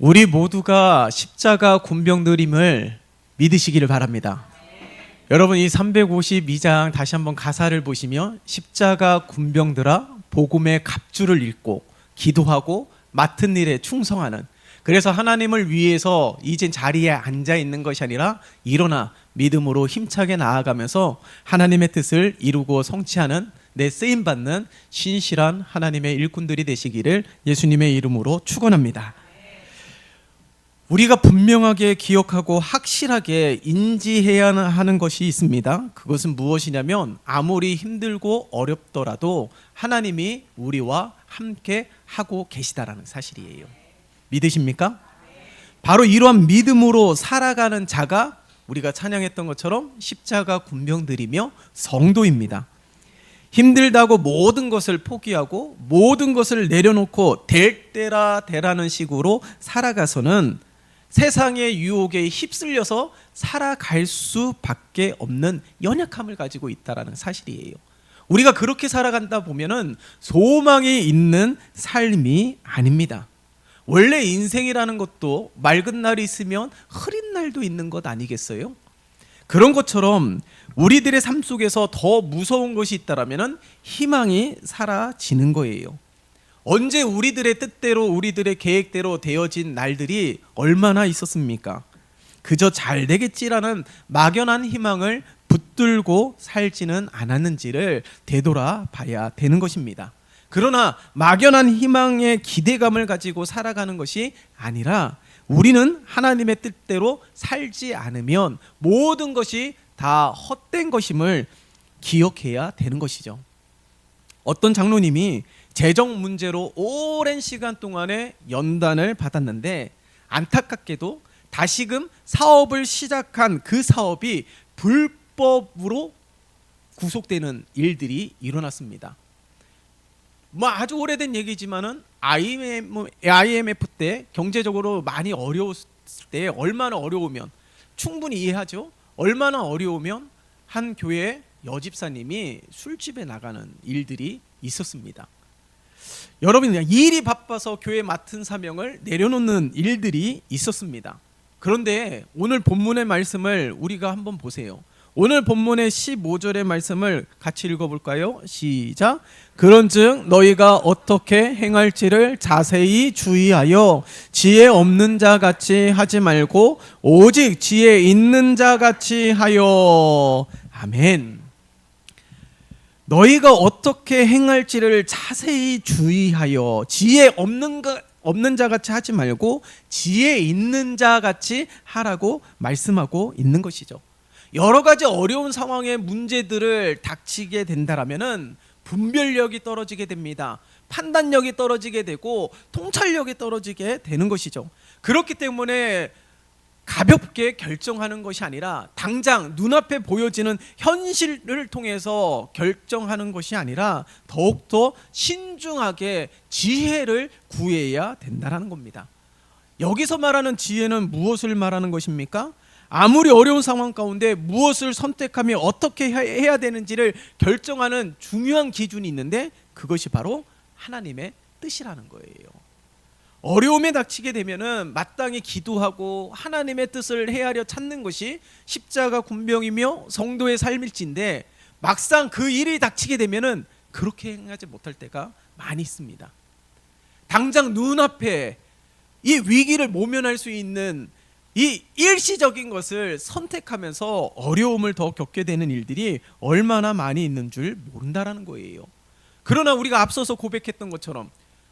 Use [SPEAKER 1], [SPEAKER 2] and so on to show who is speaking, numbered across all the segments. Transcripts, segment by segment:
[SPEAKER 1] 우리 모두가 십자가 군병들임을 믿으시기를 바랍니다. 여러분, 이 352장 다시 한번 가사를 보시면 십자가 군병들아 복음의 갑주를 읽고 기도하고 맡은 일에 충성하는, 그래서 하나님을 위해서 이젠 자리에 앉아 있는 것이 아니라 일어나 믿음으로 힘차게 나아가면서 하나님의 뜻을 이루고 성취하는 내 쓰임받는 신실한 하나님의 일꾼들이 되시기를 예수님의 이름으로 축원합니다. 우리가 분명하게 기억하고 확실하게 인지해야 하는 것이 있습니다. 그것은 무엇이냐면 아무리 힘들고 어렵더라도 하나님이 우리와 함께 하고 계시다라는 사실이에요. 믿으십니까? 바로 이러한 믿음으로 살아가는 자가 우리가 찬양했던 것처럼 십자가 군병들이며 성도입니다. 힘들다고 모든 것을 포기하고 모든 것을 내려놓고 될 때라 되라는 식으로 살아가서는 세상의 유혹에 휩쓸려서 살아갈 수밖에 없는 연약함을 가지고 있다는 사실이에요. 우리가 그렇게 살아간다 보면은 소망이 있는 삶이 아닙니다. 원래 인생이라는 것도 맑은 날이 있으면 흐린 날도 있는 것 아니겠어요? 그런 것처럼 우리들의 삶 속에서 더 무서운 것이 있다라면은 희망이 사라지는 거예요. 언제 우리들의 뜻대로 우리들의 계획대로 되어진 날들이 얼마나 있었습니까? 그저 잘 되겠지라는 막연한 희망을 붙들고 살지는 않았는지를 되돌아봐야 되는 것입니다. 그러나 막연한 희망의 기대감을 가지고 살아가는 것이 아니라 우리는 하나님의 뜻대로 살지 않으면 모든 것이 다 헛된 것임을 기억해야 되는 것이죠. 어떤 장로님이 재정 문제로 오랜 시간 동안에 연단을 받았는데 안타깝게도 다시금 사업을 시작한 그 사업이 불법으로 구속되는 일들이 일어났습니다. 아주 오래된 얘기지만은 IMF 때 경제적으로 많이 어려웠을 때 얼마나 어려우면 충분히 이해하죠. 얼마나 어려우면 한 교회 여집사님이 술집에 나가는 일들이 있었습니다. 여러분, 일이 바빠서 교회 맡은 사명을 내려놓는 일들이 있었습니다. 그런데 오늘 본문의 말씀을 우리가 한번 보세요. 오늘 본문의 15절의 말씀을 같이 읽어볼까요? 시작. 그런즉 너희가 어떻게 행할지를 자세히 주의하여 지혜 없는 자 같이 하지 말고 오직 지혜 있는 자 같이 하여. 아멘. 너희가 어떻게 행할지를 자세히 주의하여 지혜 없는 자 같이 하지 말고 지혜 있는 자 같이 하라고 말씀하고 있는 것이죠. 여러 가지 어려운 상황의 문제들을 닥치게 된다라면은 분별력이 떨어지게 됩니다. 판단력이 떨어지게 되고 통찰력이 떨어지게 되는 것이죠. 그렇기 때문에 가볍게 결정하는 것이 아니라 당장 눈앞에 보여지는 현실을 통해서 결정하는 것이 아니라 더욱더 신중하게 지혜를 구해야 된다는 겁니다. 여기서 말하는 지혜는 무엇을 말하는 것입니까? 아무리 어려운 상황 가운데 무엇을 선택하며 어떻게 해야 되는지를 결정하는 중요한 기준이 있는데 그것이 바로 하나님의 뜻이라는 거예요. 어려움에 닥치게 되면은 마땅히 기도하고 하나님의 뜻을 헤아려 찾는 것이 십자가 군병이며 성도의 삶일진데 막상 그 일이 닥치게 되면은 그렇게 행하지 못할 때가 많이 있습니다. 당장 눈앞에 이 위기를 모면할 수 있는 이 일시적인 것을 선택하면서 어려움을 더 겪게 되는 일들이 얼마나 많이 있는 줄 모른다라는 거예요. 그러나 우리가 앞서서 고백했던 것처럼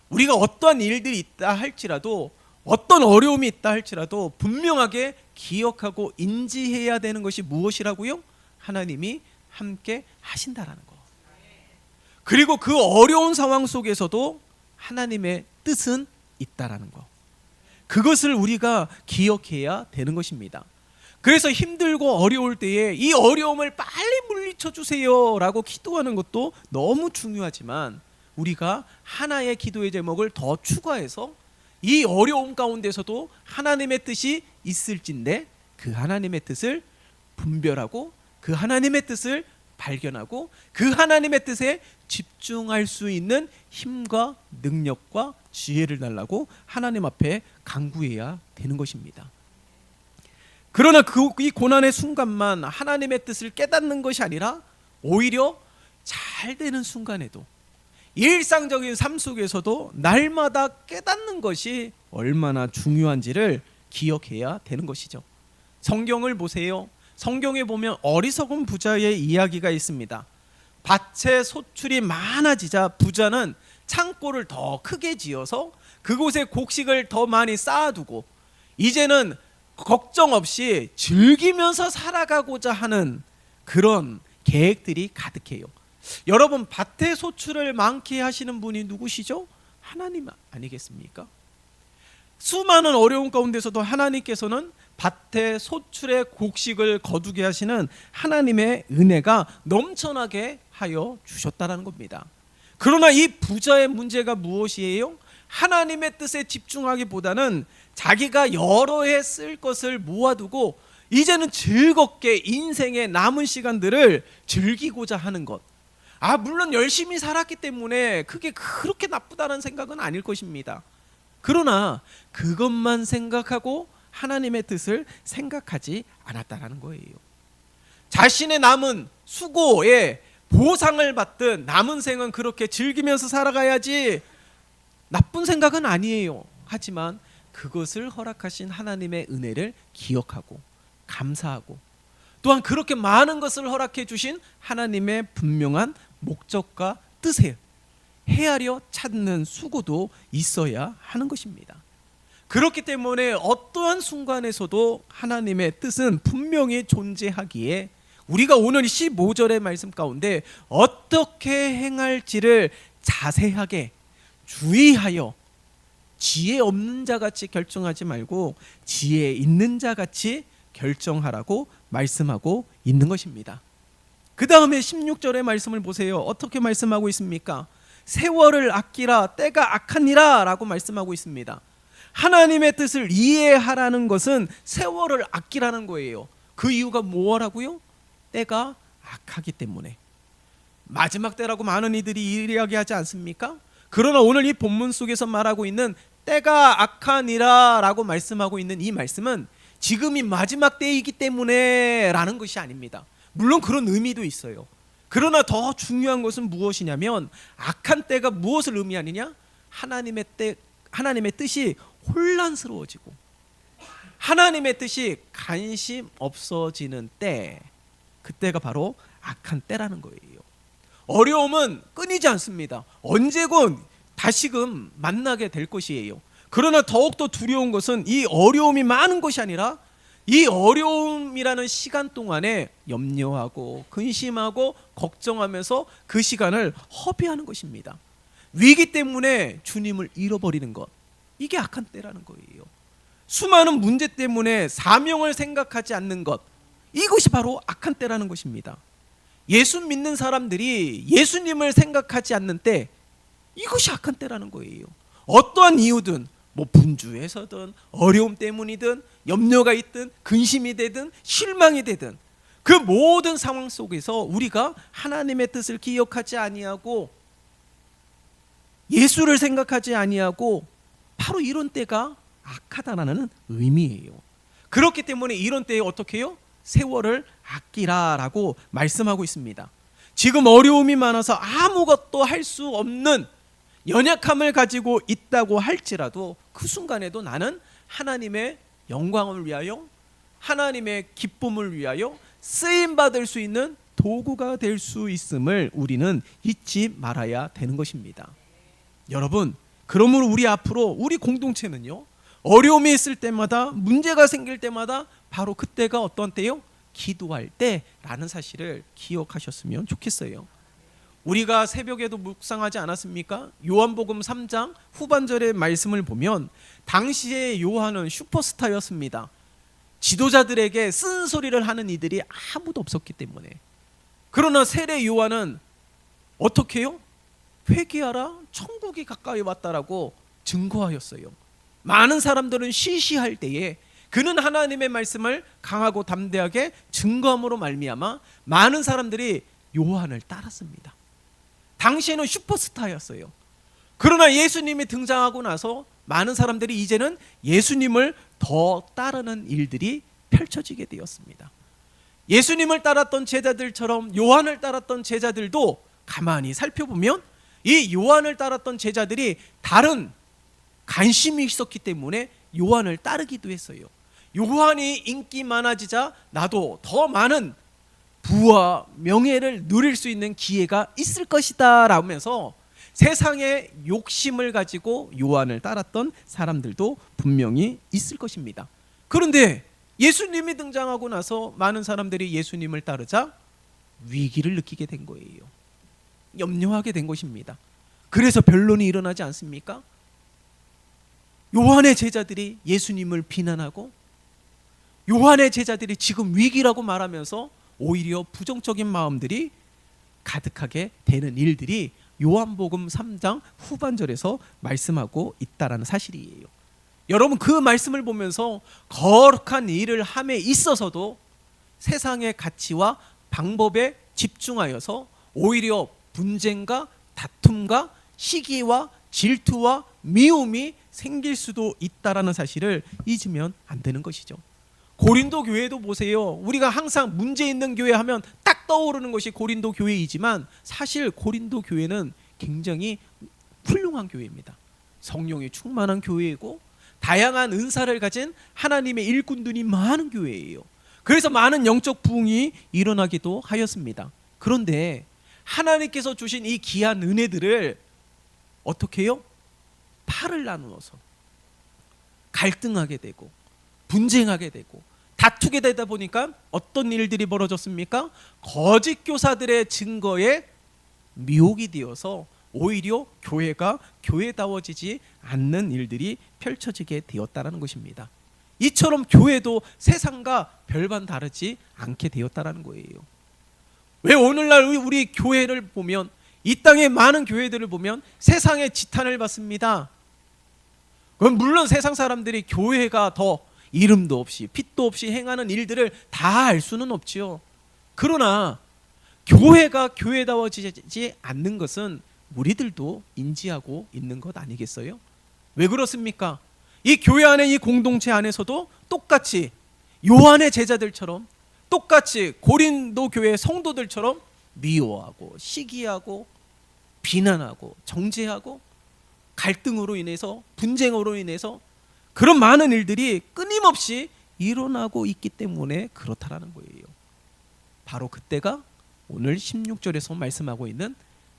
[SPEAKER 1] 우리가 어떠한 일들이 있다 할지라도 어떤 어려움이 있다 할지라도 분명하게 기억하고 인지해야 되는 것이 무엇이라고요? 하나님이 함께 하신다라는 거. 그리고 그 어려운 상황 속에서도 하나님의 뜻은 있다라는 거. 그것을 우리가 기억해야 되는 것입니다. 그래서 힘들고 어려울 때에 이 어려움을 빨리 물리쳐 주세요 라고 기도하는 것도 너무 중요하지만 우리가 하나의 기도의 제목을 더 추가해서 이 어려움 가운데서도 하나님의 뜻이 있을진데 그 하나님의 뜻을 분별하고 그 하나님의 뜻을 발견하고 그 하나님의 뜻에 집중할 수 있는 힘과 능력과 지혜를 달라고 하나님 앞에 간구해야 되는 것입니다. 그러나 이 고난의 순간만 하나님의 뜻을 깨닫는 것이 아니라 오히려 잘 되는 순간에도 일상적인 삶 속에서도 날마다 깨닫는 것이 얼마나 중요한지를 기억해야 되는 것이죠. 성경을 보세요. 성경에 보면 어리석은 부자의 이야기가 있습니다. 밭에 소출이 많아지자 부자는 창고를 더 크게 지어서 그곳에 곡식을 더 많이 쌓아두고 이제는 걱정 없이 즐기면서 살아가고자 하는 그런 계획들이 가득해요. 여러분, 밭에 소출을 많게 하시는 분이 누구시죠? 하나님 아니겠습니까? 수많은 어려움 가운데서도 하나님께서는 밭에 소출의 곡식을 거두게 하시는 하나님의 은혜가 넘쳐나게 하여 주셨다는 겁니다. 그러나 이 부자의 문제가 무엇이에요? 하나님의 뜻에 집중하기보다는 자기가 여러 해 쓸 것을 모아두고 이제는 즐겁게 인생의 남은 시간들을 즐기고자 하는 것. 물론 열심히 살았기 때문에 그게 그렇게 나쁘다는 생각은 아닐 것입니다. 그러나 그것만 생각하고 하나님의 뜻을 생각하지 않았다는 거예요. 자신의 남은 수고에 보상을 받든 남은 생은 그렇게 즐기면서 살아가야지 나쁜 생각은 아니에요. 하지만 그것을 허락하신 하나님의 은혜를 기억하고 감사하고 또한 그렇게 많은 것을 허락해 주신 하나님의 분명한 목적과 뜻에 헤아려 찾는 수고도 있어야 하는 것입니다. 그렇기 때문에 어떠한 순간에서도 하나님의 뜻은 분명히 존재하기에 우리가 오늘 15절의 말씀 가운데 어떻게 행할지를 자세하게 주의하여 지혜 없는 자같이 결정하지 말고 지혜 있는 자같이 결정하라고 말씀하고 있는 것입니다. 그 다음에 16절의 말씀을 보세요. 어떻게 말씀하고 있습니까? 세월을 아끼라 때가 악하니라 라고 말씀하고 있습니다. 하나님의 뜻을 이해하라는 것은 세월을 아끼라는 거예요. 그 이유가 뭐라고요? 때가 악하기 때문에. 마지막 때라고 많은 이들이 이야기하지 않습니까? 그러나 오늘 이 본문 속에서 말하고 있는 때가 악하니라 라고 말씀하고 있는 이 말씀은 지금이 마지막 때이기 때문에 라는 것이 아닙니다. 물론 그런 의미도 있어요. 그러나 더 중요한 것은 무엇이냐면 악한 때가 무엇을 의미하느냐? 하나님의 뜻이 혼란스러워지고 하나님의 뜻이 관심 없어지는 때, 그때가 바로 악한 때라는 거예요. 어려움은 끊이지 않습니다. 언제건 다시금 만나게 될 것이에요. 그러나 더욱더 두려운 것은 이 어려움이 많은 것이 아니라 이 어려움이라는 시간 동안에 염려하고 근심하고 걱정하면서 그 시간을 허비하는 것입니다. 위기 때문에 주님을 잃어버리는 것, 이게 악한 때라는 거예요. 수많은 문제 때문에 사명을 생각하지 않는 것, 이것이 바로 악한 때라는 것입니다. 예수 믿는 사람들이 예수님을 생각하지 않는 때, 이것이 악한 때라는 거예요. 어떠한 이유든 분주해서든 어려움 때문이든 염려가 있든 근심이 되든 실망이 되든 그 모든 상황 속에서 우리가 하나님의 뜻을 기억하지 아니하고 예수를 생각하지 아니하고 바로 이런 때가 악하다라는 의미예요. 그렇기 때문에 이런 때에 어떻게 해요? 세월을 아끼라라고 말씀하고 있습니다. 지금 어려움이 많아서 아무것도 할 수 없는 연약함을 가지고 있다고 할지라도 그 순간에도 나는 하나님의 영광을 위하여 하나님의 기쁨을 위하여 쓰임받을 수 있는 도구가 될 수 있음을 우리는 잊지 말아야 되는 것입니다. 여러분, 그러므로 우리 앞으로 우리 공동체는요, 어려움이 있을 때마다 문제가 생길 때마다 바로 그때가 어떤 때요? 기도할 때라는 사실을 기억하셨으면 좋겠어요. 우리가 새벽에도 묵상하지 않았습니까? 요한복음 3장 후반절의 말씀을 보면 당시에 요한은 슈퍼스타였습니다. 지도자들에게 쓴소리를 하는 이들이 아무도 없었기 때문에. 그러나 세례 요한은 어떻게 해요? 회개하라, 천국이 가까이 왔다라고 증거하였어요. 많은 사람들은 시시할 때에 그는 하나님의 말씀을 강하고 담대하게 증거함으로 말미암아 많은 사람들이 요한을 따랐습니다. 당시에는 슈퍼스타였어요. 그러나 예수님이 등장하고 나서 많은 사람들이 이제는 예수님을 더 따르는 일들이 펼쳐지게 되었습니다. 예수님을 따랐던 제자들처럼 요한을 따랐던 제자들도 가만히 살펴보면 이 요한을 따랐던 제자들이 다른 관심이 있었기 때문에 요한을 따르기도 했어요. 요한이 인기 많아지자 나도 더 많은 부와 명예를 누릴 수 있는 기회가 있을 것이다 라면서 세상의 욕심을 가지고 요한을 따랐던 사람들도 분명히 있을 것입니다. 그런데 예수님이 등장하고 나서 많은 사람들이 예수님을 따르자 위기를 느끼게 된 거예요. 염려하게 된 것입니다. 그래서 변론이 일어나지 않습니까? 요한의 제자들이 예수님을 비난하고 요한의 제자들이 지금 위기라고 말하면서 오히려 부정적인 마음들이 가득하게 되는 일들이 요한복음 3장 후반절에서 말씀하고 있다라는 사실이에요. 여러분, 그 말씀을 보면서 거룩한 일을 함에 있어서도 세상의 가치와 방법에 집중하여서 오히려 분쟁과 다툼과 시기와 질투와 미움이 생길 수도 있다라는 사실을 잊으면 안 되는 것이죠. 고린도 교회도 보세요. 우리가 항상 문제 있는 교회 하면 딱 떠오르는 것이 고린도 교회이지만 사실 고린도 교회는 굉장히 훌륭한 교회입니다. 성령이 충만한 교회이고 다양한 은사를 가진 하나님의 일꾼들이 많은 교회예요. 그래서 많은 영적 부흥이 일어나기도 하였습니다. 그런데 하나님께서 주신 이 귀한 은혜들을 어떻게 해요? 팔을 나누어서 갈등하게 되고 분쟁하게 되고 다투게 되다 보니까 어떤 일들이 벌어졌습니까? 거짓 교사들의 증거에 미혹이 되어서 오히려 교회가 교회다워지지 않는 일들이 펼쳐지게 되었다는 것입니다. 이처럼 교회도 세상과 별반 다르지 않게 되었다는 거예요. 왜 오늘날 우리 교회를 보면 이 땅의 많은 교회들을 보면 세상의 지탄을 받습니다. 그럼 물론 세상 사람들이 교회가 더 이름도 없이 빛도 없이 행하는 일들을 다 알 수는 없지요. 그러나 교회가 교회다워지지 않는 것은 우리들도 인지하고 있는 것 아니겠어요? 왜 그렇습니까? 이 교회 안에 이 공동체 안에서도 똑같이 요한의 제자들처럼 똑같이 고린도 교회 성도들처럼 미워하고 시기하고 비난하고 정죄하고 갈등으로 인해서 분쟁으로 인해서 그런 많은 일들이 끊임없이 일어나고 있기 때문에 그렇다라는 거예요. 바로 그때가 오늘 16절에서 말씀하고 있는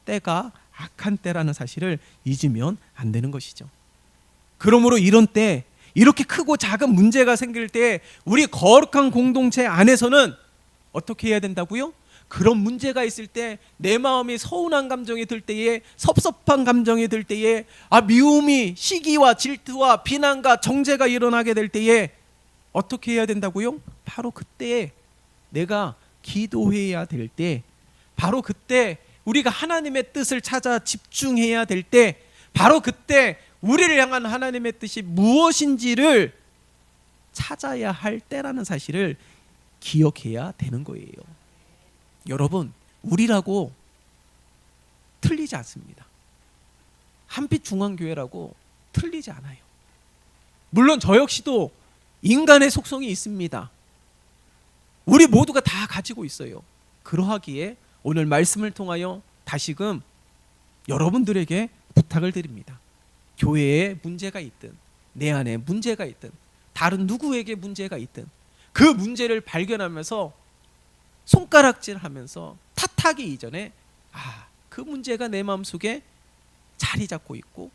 [SPEAKER 1] 때가 악한 때라는 사실을 잊으면 안 되는 것이죠. 그러므로 이런 때 이렇게 크고 작은 문제가 생길 때 우리 거룩한 공동체 안에서는 어떻게 해야 된다고요? 그런 문제가 있을 때 내 마음이 서운한 감정이 들 때에 섭섭한 감정이 들 때에 미움이 시기와 질투와 비난과 정죄가 일어나게 될 때에 어떻게 해야 된다고요? 바로 그때 내가 기도해야 될 때 바로 그때 우리가 하나님의 뜻을 찾아 집중해야 될 때 바로 그때 우리를 향한 하나님의 뜻이 무엇인지를 찾아야 할 때라는 사실을 기억해야 되는 거예요. 여러분, 우리라고 틀리지 않습니다. 한빛중앙교회라고 틀리지 않아요. 물론 저 역시도 인간의 속성이 있습니다. 우리 모두가 다 가지고 있어요. 그러하기에 오늘 말씀을 통하여 다시금 여러분들에게 부탁을 드립니다. 교회에 문제가 있든 내 안에 문제가 있든 다른 누구에게 문제가 있든 그 문제를 발견하면서 손가락질하면서 탓하기 이전에 그 문제가 내 마음속에 자리 잡고 있고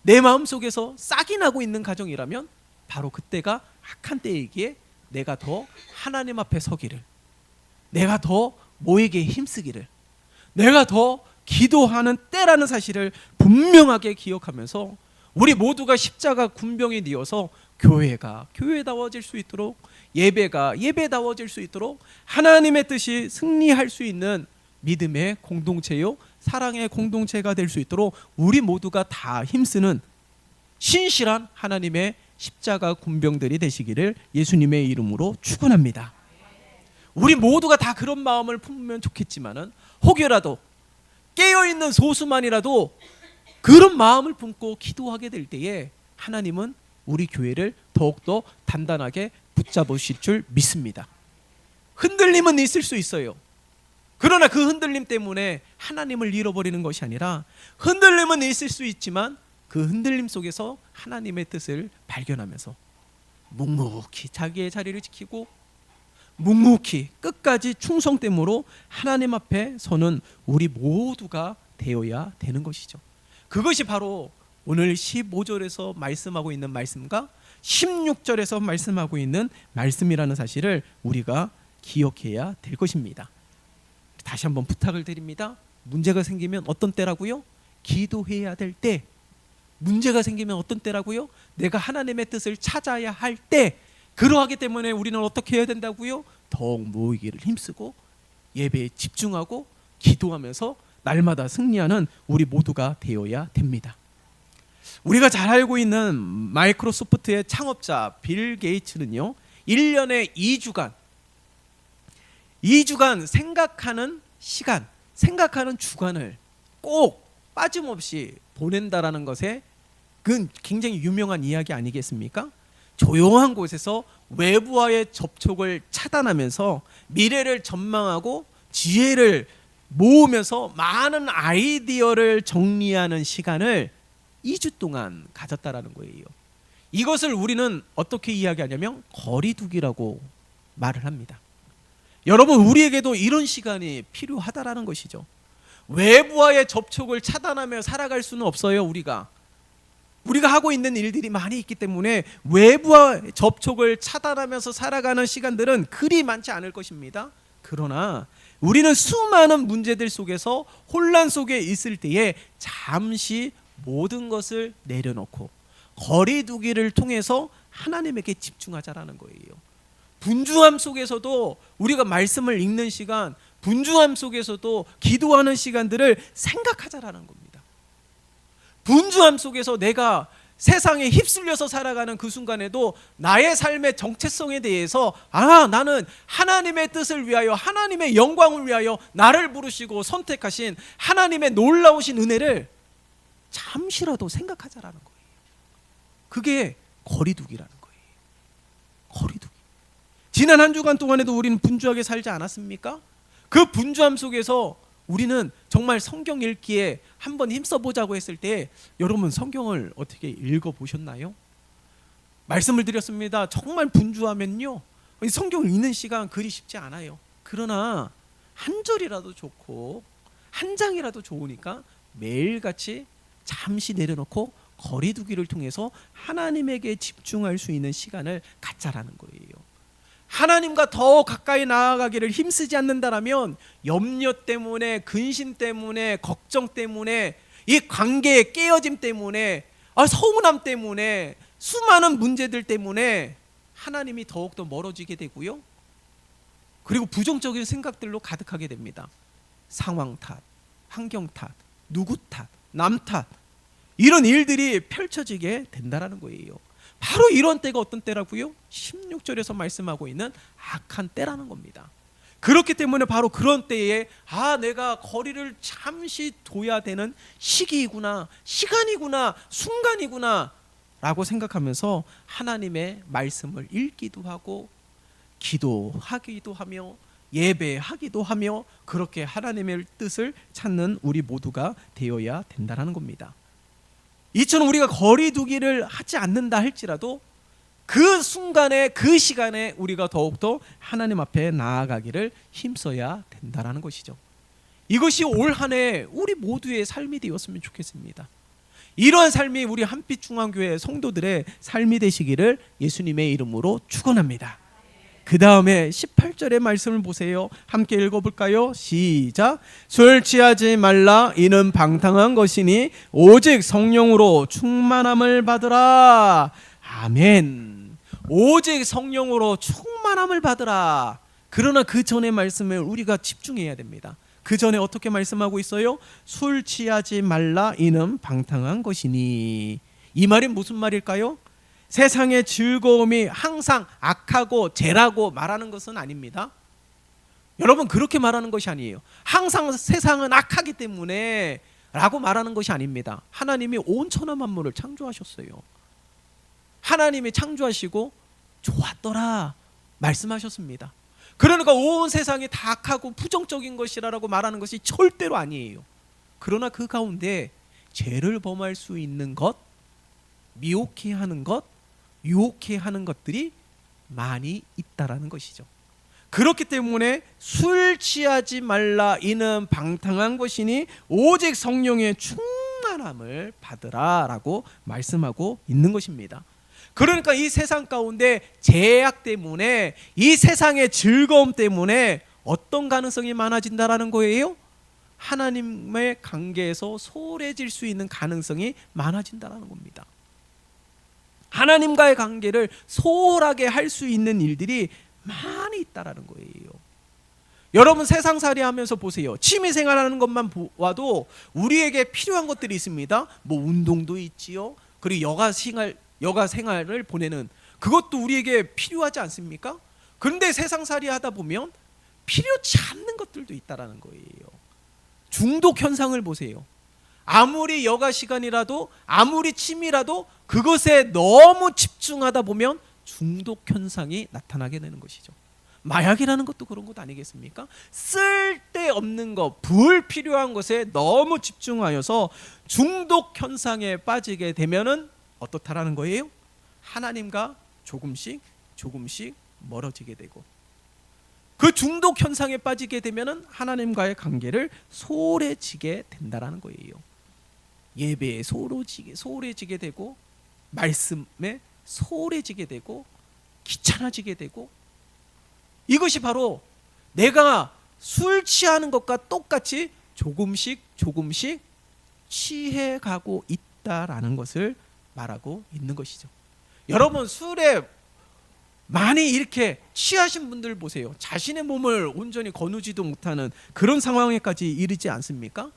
[SPEAKER 1] 내 마음속에서 싹이 나고 있는 가정이라면 바로 그때가 악한 때이기에 내가 더 하나님 앞에 서기를, 내가 더 모에게 힘쓰기를, 내가 더 기도하는 때라는 사실을 분명하게 기억하면서 우리 모두가 십자가 군병이 되어서 교회가 교회다워질 수 있도록, 예배가 예배다워질 수 있도록, 하나님의 뜻이 승리할 수 있는 믿음의 공동체요 사랑의 공동체가 될 수 있도록 우리 모두가 다 힘쓰는 신실한 하나님의 십자가 군병들이 되시기를 예수님의 이름으로 축원합니다. 우리 모두가 다 그런 마음을 품으면 좋겠지만은 혹여라도 깨어있는 소수만이라도 그런 마음을 품고 기도하게 될 때에 하나님은 우리 교회를 더욱더 단단하게 붙잡으실 줄 믿습니다. 흔들림은 있을 수 있어요. 그러나 그 흔들림 때문에 하나님을 잃어버리는 것이 아니라 흔들림은 있을 수 있지만 그 흔들림 속에서 하나님의 뜻을 발견하면서 묵묵히 자기의 자리를 지키고 묵묵히 끝까지 충성됨으로 하나님 앞에 서는 우리 모두가 되어야 되는 것이죠. 그것이 바로 오늘 15절에서 말씀하고 있는 말씀과 16절에서 말씀하고 있는 말씀이라는 사실을 우리가 기억해야 될 것입니다. 다시 한번 부탁을 드립니다. 문제가 생기면 어떤 때라고요? 기도해야 될 때. 문제가 생기면 어떤 때라고요? 내가 하나님의 뜻을 찾아야 할 때. 그러하기 때문에 우리는 어떻게 해야 된다고요? 더욱 모이기를 힘쓰고 예배에 집중하고 기도하면서 날마다 승리하는 우리 모두가 되어야 됩니다. 우리가 잘 알고 있는 마이크로소프트의 창업자 빌 게이츠는요, 1년에 2주간 생각하는 시간, 생각하는 주간을 꼭 빠짐없이 보낸다라는 것에 그건 굉장히 유명한 이야기 아니겠습니까? 조용한 곳에서 외부와의 접촉을 차단하면서 미래를 전망하고 지혜를 모으면서 많은 아이디어를 정리하는 시간을 2주 동안 가졌다라는 거예요. 이것을 우리는 어떻게 이야기하냐면 거리두기라고 말을 합니다. 여러분, 우리에게도 이런 시간이 필요하다라는 것이죠. 외부와의 접촉을 차단하며 살아갈 수는 없어요. 우리가 하고 있는 일들이 많이 있기 때문에 외부와 접촉을 차단하면서 살아가는 시간들은 그리 많지 않을 것입니다. 그러나 우리는 수많은 문제들 속에서 혼란 속에 있을 때에 잠시 모든 것을 내려놓고 거리두기를 통해서 하나님에게 집중하자라는 거예요. 분주함 속에서도 우리가 말씀을 읽는 시간, 분주함 속에서도 기도하는 시간들을 생각하자라는 겁니다. 분주함 속에서 내가 세상에 휩쓸려서 살아가는 그 순간에도 나의 삶의 정체성에 대해서 나는 하나님의 뜻을 위하여, 하나님의 영광을 위하여 나를 부르시고 선택하신 하나님의 놀라우신 은혜를 잠시라도 생각하자라는 거예요. 그게 거리두기라는 거예요. 거리두기. 지난 한 주간 동안에도 우리는 분주하게 살지 않았습니까? 그 분주함 속에서 우리는 정말 성경 읽기에 한번 힘써보자고 했을 때 여러분 성경을 어떻게 읽어보셨나요? 말씀을 드렸습니다. 정말 분주하면요, 성경을 읽는 시간 그리 쉽지 않아요. 그러나 한 절이라도 좋고 한 장이라도 좋으니까 매일같이 잠시 내려놓고 거리두기를 통해서 하나님에게 집중할 수 있는 시간을 갖자라는 거예요. 하나님과 더 가까이 나아가기를 힘쓰지 않는다라면 염려 때문에, 근심 때문에, 걱정 때문에, 이 관계의 깨어짐 때문에, 서운함 때문에, 수많은 문제들 때문에 하나님이 더욱더 멀어지게 되고요. 그리고 부정적인 생각들로 가득하게 됩니다. 상황 탓, 환경 탓, 누구 탓, 남 탓, 이런 일들이 펼쳐지게 된다라는 거예요. 바로 이런 때가 어떤 때라고요? 16절에서 말씀하고 있는 악한 때라는 겁니다. 그렇기 때문에 바로 그런 때에 내가 거리를 잠시 둬야 되는 시기이구나, 시간이구나, 순간이구나 라고 생각하면서 하나님의 말씀을 읽기도 하고 기도하기도 하며 예배하기도 하며 그렇게 하나님의 뜻을 찾는 우리 모두가 되어야 된다는 겁니다. 이처럼 우리가 거리두기를 하지 않는다 할지라도 그 순간에, 그 시간에 우리가 더욱더 하나님 앞에 나아가기를 힘써야 된다는 것이죠. 이것이 올 한 해 우리 모두의 삶이 되었으면 좋겠습니다. 이러한 삶이 우리 한빛중앙교회 성도들의 삶이 되시기를 예수님의 이름으로 축원합니다. 그 다음에 18절의 말씀을 보세요. 함께 읽어볼까요? 시작. 술 취하지 말라. 이는 방탕한 것이니 오직 성령으로 충만함을 받으라. 아멘. 오직 성령으로 충만함을 받으라. 그러나 그 전의 말씀에 우리가 집중해야 됩니다. 그 전에 어떻게 말씀하고 있어요? 술 취하지 말라. 이는 방탕한 것이니. 이 말이 무슨 말일까요? 세상의 즐거움이 항상 악하고 죄라고 말하는 것은 아닙니다. 여러분 그렇게 말하는 것이 아니에요. 항상 세상은 악하기 때문에 라고 말하는 것이 아닙니다. 하나님이 온 천하 만물을 창조하셨어요. 하나님이 창조하시고 좋았더라 말씀하셨습니다. 그러니까 온 세상이 다 악하고 부정적인 것이라고 말하는 것이 절대로 아니에요. 그러나 그 가운데 죄를 범할 수 있는 것, 미혹해 하는 것, 유혹해 하는 것들이 많이 있다라는 것이죠. 그렇기 때문에 술 취하지 말라 이는 방탕한 것이니 오직 성령의 충만함을 받으라라고 말씀하고 있는 것입니다. 그러니까 이 세상 가운데 죄악 때문에, 이 세상의 즐거움 때문에 어떤 가능성이 많아진다라는 거예요? 하나님의 관계에서 소홀해질 수 있는 가능성이 많아진다라는 겁니다. 하나님과의 관계를 소홀하게 할 수 있는 일들이 많이 있다라는 거예요. 여러분 세상살이 하면서 보세요. 취미생활하는 것만 봐도 우리에게 필요한 것들이 있습니다. 뭐 운동도 있지요. 그리고 여가 생활을 보내는 그것도 우리에게 필요하지 않습니까? 그런데 세상살이 하다 보면 필요치 않는 것들도 있다라는 거예요. 중독 현상을 보세요. 아무리 여가 시간이라도 아무리 취미라도 그것에 너무 집중하다 보면 중독 현상이 나타나게 되는 것이죠. 마약이라는 것도 그런 것 아니겠습니까? 쓸데없는 것, 불필요한 것에 너무 집중하여서 중독 현상에 빠지게 되면은 어떻다라는 거예요? 하나님과 조금씩 멀어지게 되고, 그 중독 현상에 빠지게 되면은 하나님과의 관계를 소홀해지게 된다라는 거예요. 예배에 소홀해지게 되고, 말씀에 소홀해지게 되고, 귀찮아지게 되고, 이것이 바로 내가 술 취하는 것과 똑같이 조금씩 취해가고 있다라는 것을 말하고 있는 것이죠. 여러분 술에 많이 이렇게 취하신 분들 보세요. 자신의 몸을 온전히 거누지도 못하는 그런 상황에까지 이르지 않습니까?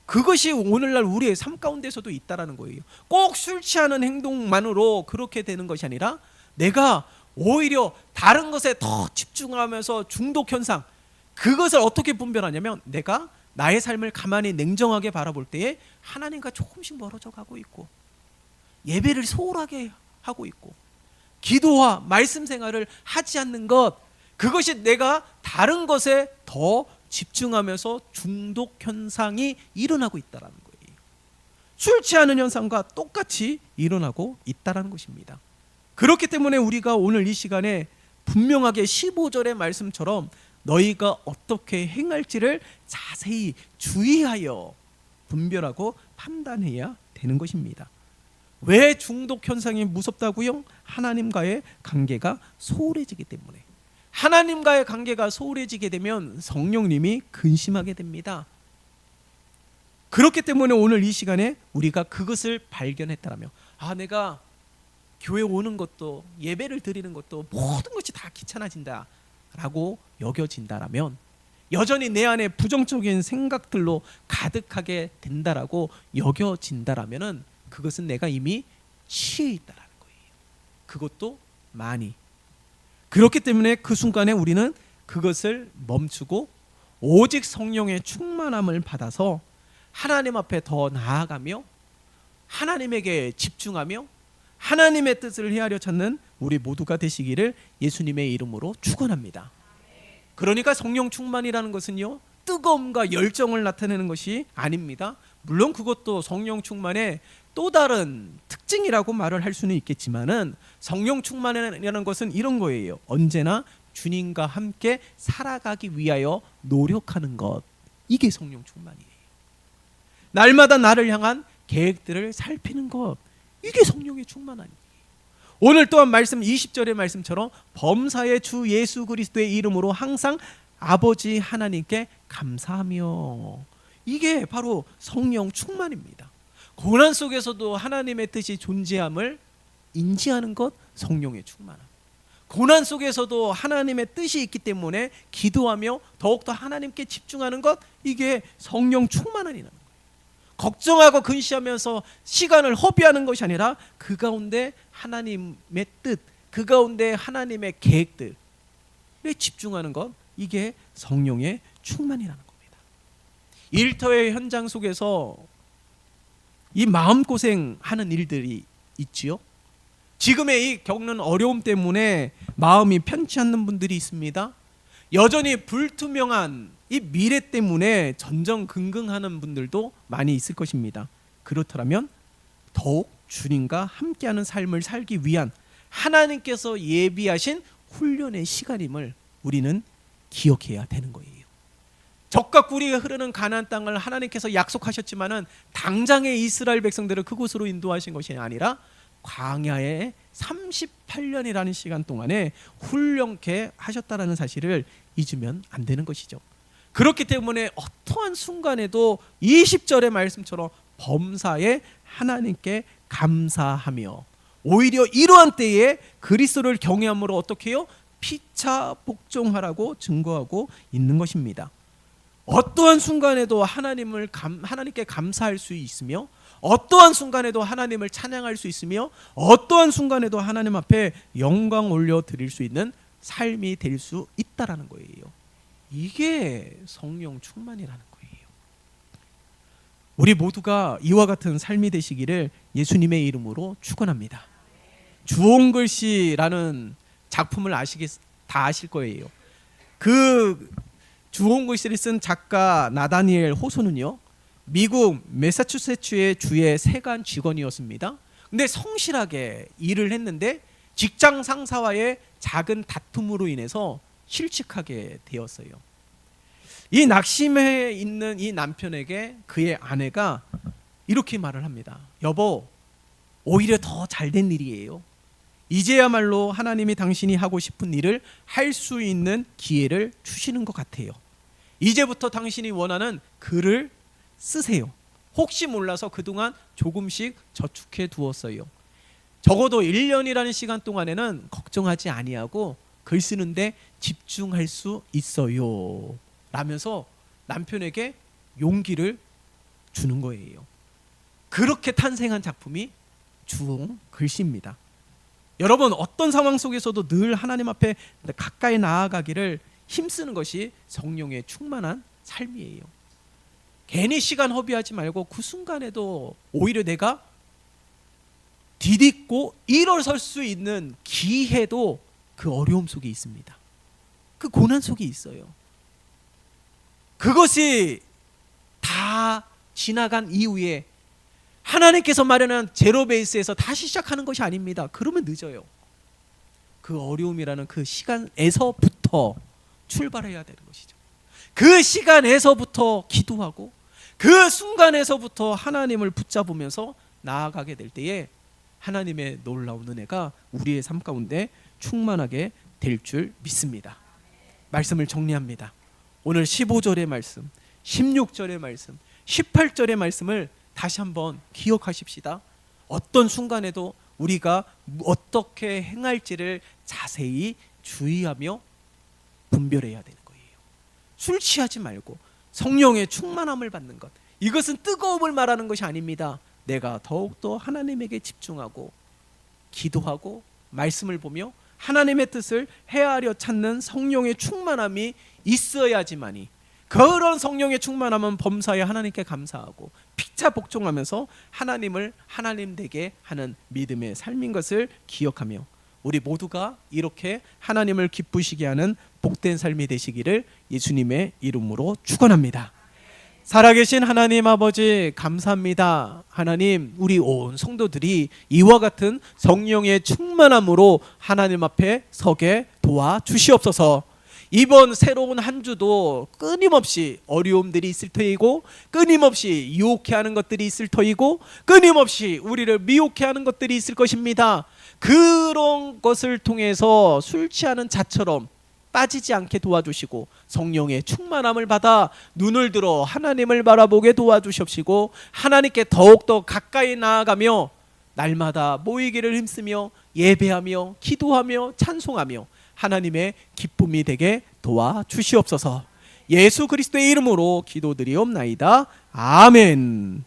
[SPEAKER 1] 그것이 오늘날 우리의 삶 가운데서도 있다라는 거예요. 꼭 술 취하는 행동만으로 그렇게 되는 것이 아니라 내가 오히려 다른 것에 더 집중하면서 중독 현상, 그것을 어떻게 분별하냐면 내가 나의 삶을 가만히 냉정하게 바라볼 때에 하나님과 조금씩 멀어져 가고 있고, 예배를 소홀하게 하고 있고, 기도와 말씀 생활을 하지 않는 것, 그것이 내가 다른 것에 더 집중하면서 중독 현상이 일어나고 있다는 거예요. 술 취하는 현상과 똑같이 일어나고 있다는 것입니다. 그렇기 때문에 우리가 오늘 이 시간에 분명하게 15절의 말씀처럼 너희가 어떻게 행할지를 자세히 주의하여 분별하고 판단해야 되는 것입니다. 왜 중독 현상이 무섭다고요? 하나님과의 관계가 소홀해지기 때문에. 하나님과의 관계가 소홀해지게 되면 성령님이 근심하게 됩니다. 그렇기 때문에 오늘 이 시간에 우리가 그것을 발견했다라면, 내가 교회 오는 것도 예배를 드리는 것도 모든 것이 다 귀찮아진다 라고 여겨진다라면, 여전히 내 안에 부정적인 생각들로 가득하게 된다라고 여겨진다라면은 그것은 내가 이미 취해 있다라는 거예요. 그것도 많이. 그렇기 때문에 그 순간에 우리는 그것을 멈추고 오직 성령의 충만함을 받아서 하나님 앞에 더 나아가며 하나님에게 집중하며 하나님의 뜻을 헤아려 찾는 우리 모두가 되시기를 예수님의 이름으로 축원합니다. 그러니까 성령 충만이라는 것은요, 뜨거움과 열정을 나타내는 것이 아닙니다. 물론 그것도 성령 충만의 또 다른 특징이라고 말을 할 수는 있겠지만은, 성령 충만이라는 것은 이런 거예요. 언제나 주님과 함께 살아가기 위하여 노력하는 것, 이게 성령 충만이에요. 날마다 나를 향한 계획들을 살피는 것, 이게 성령의 충만 아니에요. 오늘 또한 말씀 20절의 말씀처럼 범사의 주 예수 그리스도의 이름으로 항상 아버지 하나님께 감사하며, 이게 바로 성령 충만입니다. 고난 속에서도 하나님의 뜻이 존재함을 인지하는 것, 성령의 충만함. 고난 속에서도 하나님의 뜻이 있기 때문에 기도하며 더욱더 하나님께 집중하는 것, 이게 성령 충만함이라는 거예요. 걱정하고 근시하면서 시간을 허비하는 것이 아니라 그 가운데 하나님의 뜻, 그 가운데 하나님의 계획들에 집중하는 것, 이게 성령의 충만이라는 겁니다. 일터의 현장 속에서 이 마음고생하는 일들이 있지요. 지금의 이 겪는 어려움 때문에 마음이 편치 않는 분들이 있습니다. 여전히 불투명한 이 미래 때문에 전전긍긍하는 분들도 많이 있을 것입니다. 그렇다면 더욱 주님과 함께하는 삶을 살기 위한 하나님께서 예비하신 훈련의 시간임을 우리는 기억해야 되는 거예요. 적과 꿀이 흐르는 가나안 땅을 하나님께서 약속하셨지만은 당장의 이스라엘 백성들을 그곳으로 인도하신 것이 아니라 광야에 38년이라는 시간 동안에 훈련케 하셨다라는 사실을 잊으면 안 되는 것이죠. 그렇기 때문에 어떠한 순간에도 20절의 말씀처럼 범사에 하나님께 감사하며 오히려 이러한 때에 그리스도를 경외함으로 어떻게 해요? 피차 복종하라고 증거하고 있는 것입니다. 어떠한 순간에도 하나님께 감사할 수 있으며 어떠한 순간에도 하나님을 찬양할 수 있으며 어떠한 순간에도 하나님 앞에 영광 올려드릴 수 있는 삶이 될 수 있다라는 거예요. 이게 성령 충만이라는 거예요. 우리 모두가 이와 같은 삶이 되시기를 예수님의 이름으로 축원합니다. 주홍글씨라는 작품을 다 아실 거예요. 그 주홍글씨를 쓴 작가 나다니엘 호소는요, 미국 매사추세츠의 주의 세관 직원이었습니다. 근데 성실하게 일을 했는데 직장 상사와의 작은 다툼으로 인해서 실직하게 되었어요. 이 낙심해 있는 이 남편에게 그의 아내가 이렇게 말을 합니다. 여보, 오히려 더 잘된 일이에요. 이제야말로 하나님이 당신이 하고 싶은 일을 할 수 있는 기회를 주시는 것 같아요. 이제부터 당신이 원하는 글을 쓰세요. 혹시 몰라서 그동안 조금씩 저축해 두었어요. 적어도 1년이라는 시간 동안에는 걱정하지 아니하고 글 쓰는데 집중할 수 있어요 라면서 남편에게 용기를 주는 거예요. 그렇게 탄생한 작품이 주홍 글씨입니다. 여러분, 어떤 상황 속에서도 늘 하나님 앞에 가까이 나아가기를 힘쓰는 것이 성령의 충만한 삶이에요. 괜히 시간 허비하지 말고 그 순간에도 오히려 내가 디딛고 일어설 수 있는 기회도 그 어려움 속에 있습니다. 그 고난 속에 있어요. 그것이 다 지나간 이후에 하나님께서 마련한 제로 베이스에서 다시 시작하는 것이 아닙니다. 그러면 늦어요. 그 어려움이라는 그 시간에서부터 출발해야 되는 것이죠. 그 시간에서부터 기도하고 그 순간에서부터 하나님을 붙잡으면서 나아가게 될 때에 하나님의 놀라운 은혜가 우리의 삶 가운데 충만하게 될 줄 믿습니다. 말씀을 정리합니다. 오늘 15절의 말씀, 16절의 말씀, 18절의 말씀을 다시 한번 기억하십시다. 어떤 순간에도 우리가 어떻게 행할지를 자세히 주의하며 분별해야 되는 거예요. 술 취하지 말고 성령의 충만함을 받는 것, 이것은 뜨거움을 말하는 것이 아닙니다. 내가 더욱더 하나님에게 집중하고 기도하고 말씀을 보며 하나님의 뜻을 헤아려 찾는 성령의 충만함이 있어야지만이, 그런 성령의 충만함은 범사에 하나님께 감사하고 피차 복종하면서 하나님을 하나님 되게 하는 믿음의 삶인 것을 기억하며 우리 모두가 이렇게 하나님을 기쁘시게 하는 복된 삶이 되시기를 예수님의 이름으로 축원합니다. 살아계신 하나님 아버지, 감사합니다. 하나님, 우리 온 성도들이 이와 같은 성령의 충만함으로 하나님 앞에 서게 도와주시옵소서. 이번 새로운 한 주도 끊임없이 어려움들이 있을 터이고 끊임없이 유혹해 하는 것들이 있을 터이고 끊임없이 우리를 미혹해 하는 것들이 있을 것입니다. 그런 것을 통해서 술 취하는 자처럼 빠지지 않게 도와주시고 성령의 충만함을 받아 눈을 들어 하나님을 바라보게 도와주시옵시고 하나님께 더욱더 가까이 나아가며 날마다 모이기를 힘쓰며 예배하며 기도하며 찬송하며 하나님의 기쁨이 되게 도와주시옵소서. 예수 그리스도의 이름으로 기도드리옵나이다. 아멘.